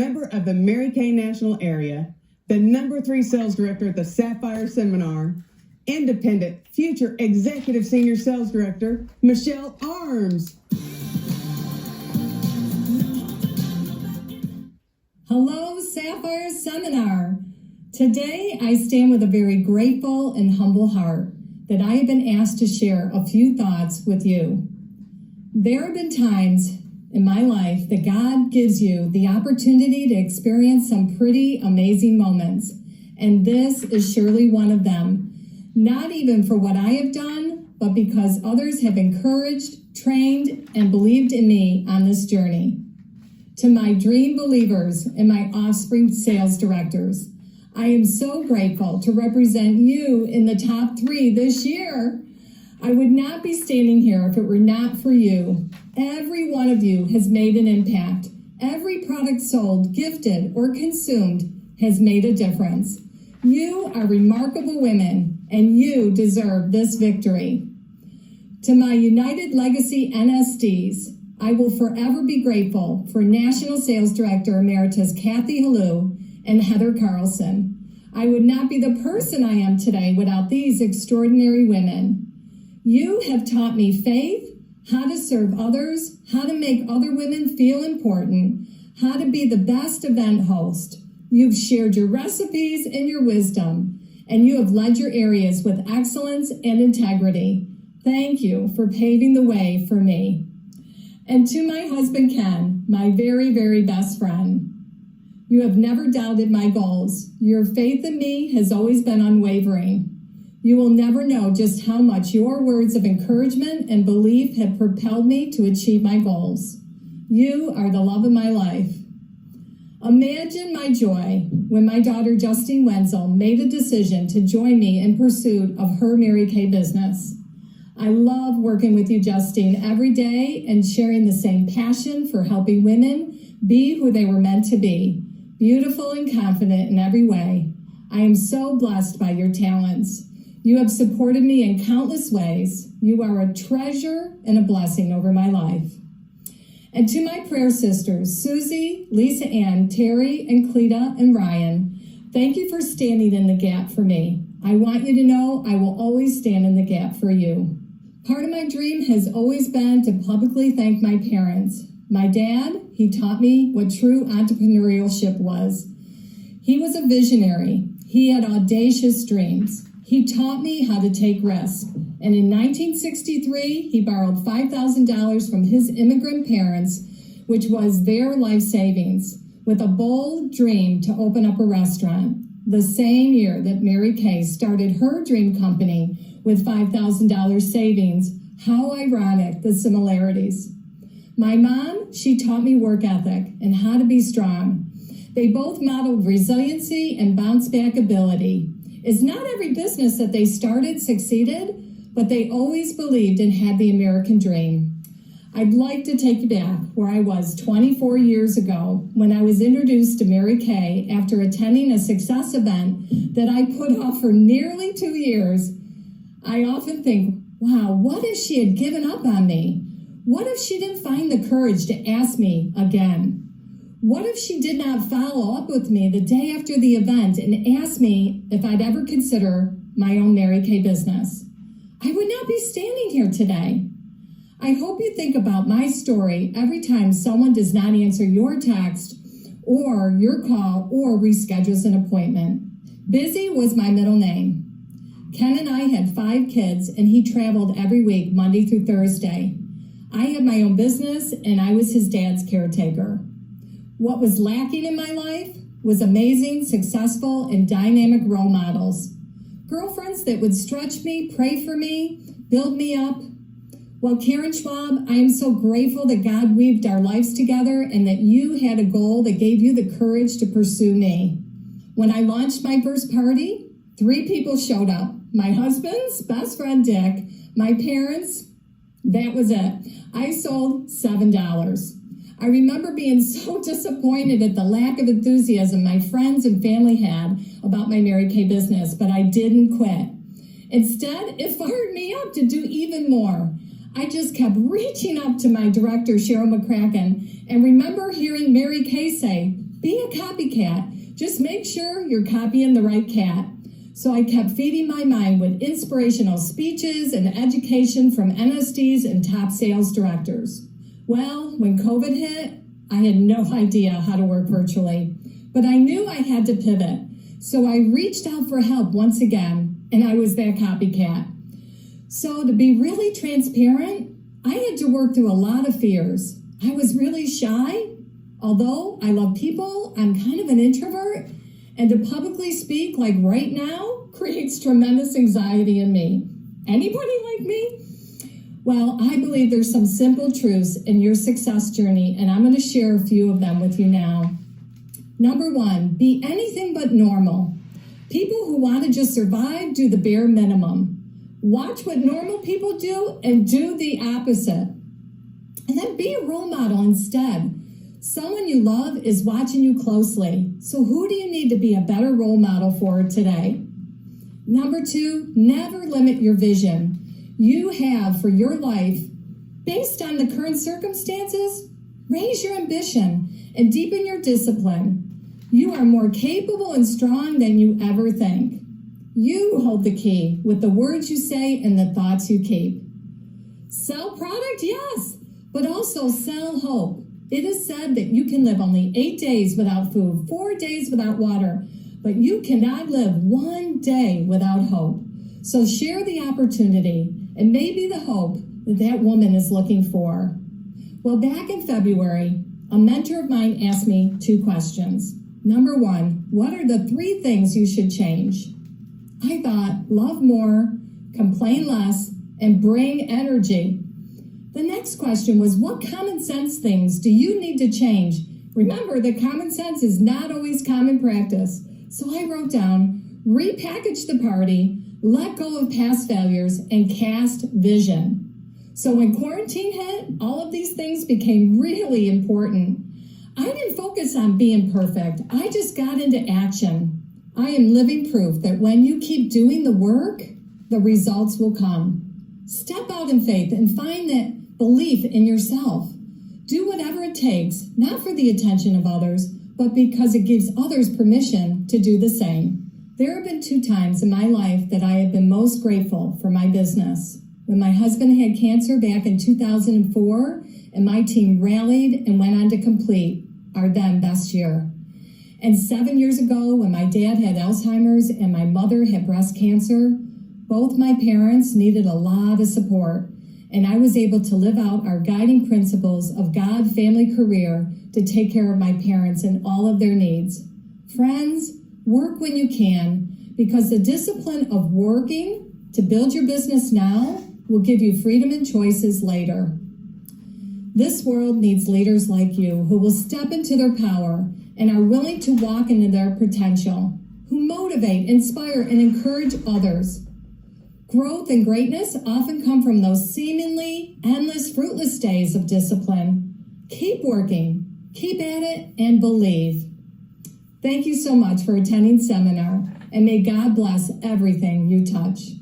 Member of the Mary Kay National Area, the #3 sales director at the Sapphire Seminar, independent future executive senior sales director, Michelle Arms. Hello, Sapphire Seminar. Today, I stand with a very grateful and humble heart that I have been asked to share a few thoughts with you. There have been times in my life that God gives you the opportunity to experience some pretty amazing moments, and this is surely one of them. Not even for what I have done, but because others have encouraged, trained, and believed in me on this journey. To my dream believers and my offspring sales directors, I am so grateful to represent you in the top 3 this year. I would not be standing here if it were not for you. Every one of you has made an impact. Every product sold, gifted, or consumed has made a difference. You are remarkable women, and you deserve this victory. To my United Legacy NSDs, I will forever be grateful for National Sales Director Emeritus Kathy Halou and Heather Carlson. I would not be the person I am today without these extraordinary women. You have taught me faith, how to serve others, how to make other women feel important, how to be the best event host. You've shared your recipes and your wisdom, and you have led your areas with excellence and integrity. Thank you for paving the way for me. And to my husband, Ken, my very, very best friend, you have never doubted my goals. Your faith in me has always been unwavering. You will never know just how much your words of encouragement and belief have propelled me to achieve my goals. You are the love of my life. Imagine my joy when my daughter Justine Wenzel made a decision to join me in pursuit of her Mary Kay business. I love working with you, Justine, every day and sharing the same passion for helping women be who they were meant to be, beautiful and confident in every way. I am so blessed by your talents. You have supported me in countless ways. You are a treasure and a blessing over my life. And to my prayer sisters, Susie, Lisa Ann, Terry, and Cleta, and Ryan, thank you for standing in the gap for me. I want you to know I will always stand in the gap for you. Part of my dream has always been to publicly thank my parents. My dad, he taught me what true entrepreneurship was. He was a visionary. He had audacious dreams. He taught me how to take risks. And in 1963, he borrowed $5,000 from his immigrant parents, which was their life savings, with a bold dream to open up a restaurant. The same year that Mary Kay started her dream company with $5,000 savings. How ironic, the similarities. My mom, she taught me work ethic and how to be strong. They both modeled resiliency and bounce back ability. It's not every business that they started succeeded, but they always believed and had the American dream. I'd like to take you back where I was 24 years ago when I was introduced to Mary Kay after attending a success event that I put off for nearly 2 years. I often think, wow, what if she had given up on me? What if she didn't find the courage to ask me again? What if she did not follow up with me the day after the event and ask me if I'd ever consider my own Mary Kay business? I would not be standing here today. I hope you think about my story every time someone does not answer your text or your call or reschedules an appointment. Busy was my middle name. Ken and I had 5 kids, and he traveled every week, Monday through Thursday. I had my own business, and I was his dad's caretaker. What was lacking in my life was amazing, successful, and dynamic role models. Girlfriends that would stretch me, pray for me, build me up. Well, Karen Schwab, I am so grateful that God weaved our lives together and that you had a goal that gave you the courage to pursue me. When I launched my first party, 3 people showed up. My husband's best friend, Dick, my parents, that was it. I sold $7. I remember being so disappointed at the lack of enthusiasm my friends and family had about my Mary Kay business, but I didn't quit. Instead, it fired me up to do even more. I just kept reaching up to my director, Cheryl McCracken, and remember hearing Mary Kay say, "Be copycat, just make sure you're copying the right cat. So I kept feeding my mind with inspirational speeches and education from NSDs and top sales directors. Well, when COVID hit, I had no idea how to work virtually, but I knew I had to pivot. So I reached out for help once again, and I was that copycat. So to be really transparent, I had to work through a lot of fears. I was really shy. Although I love people, I'm kind of an introvert, and to publicly speak like right now creates tremendous anxiety in me. Anybody like me? Well, I believe there's some simple truths in your success journey, and I'm going to share a few of them with you now. Number one, be anything but normal. People who want to just survive do the bare minimum. Watch what normal people do and do the opposite. And then be a role model instead. Someone you love is watching you closely. So who do you need to be a better role model for today? Number two, never limit your vision you have for your life. Based on the current circumstances, raise your ambition and deepen your discipline. You are more capable and strong than you ever think. You hold the key with the words you say and the thoughts you keep. Sell product, yes, but also sell hope. It is said that you can live only 8 days without food, 4 days without water, but you cannot live 1 day without hope. So share the opportunity and maybe the hope that that woman is looking for. Well, back in February, a mentor of mine asked me 2 questions. Number one, what are the 3 things you should change? I thought, love more, complain less, and bring energy. The next question was, what common sense things do you need to change? Remember that common sense is not always common practice. So I wrote down, repackage the party, let go of past failures, and cast vision. So when quarantine hit, all of these things became really important. I didn't focus on being perfect. I just got into action. I am living proof that when you keep doing the work, the results will come. Step out in faith and find that belief in yourself. Do whatever it takes, not for the attention of others, but because it gives others permission to do the same. There have been 2 times in my life that I have been most grateful for my business. When my husband had cancer back in 2004, and my team rallied and went on to complete our then best year. And 7 years ago, when my dad had Alzheimer's and my mother had breast cancer, both my parents needed a lot of support, and I was able to live out our guiding principles of God, family, career to take care of my parents and all of their needs. Friends, work when you can, because the discipline of working to build your business now will give you freedom and choices later. This world needs leaders like you who will step into their power and are willing to walk into their potential, who motivate, inspire, and encourage others. Growth and greatness often come from those seemingly endless, fruitless days of discipline. Keep working, keep at it, and believe. Thank you so much for attending seminar, and may God bless everything you touch.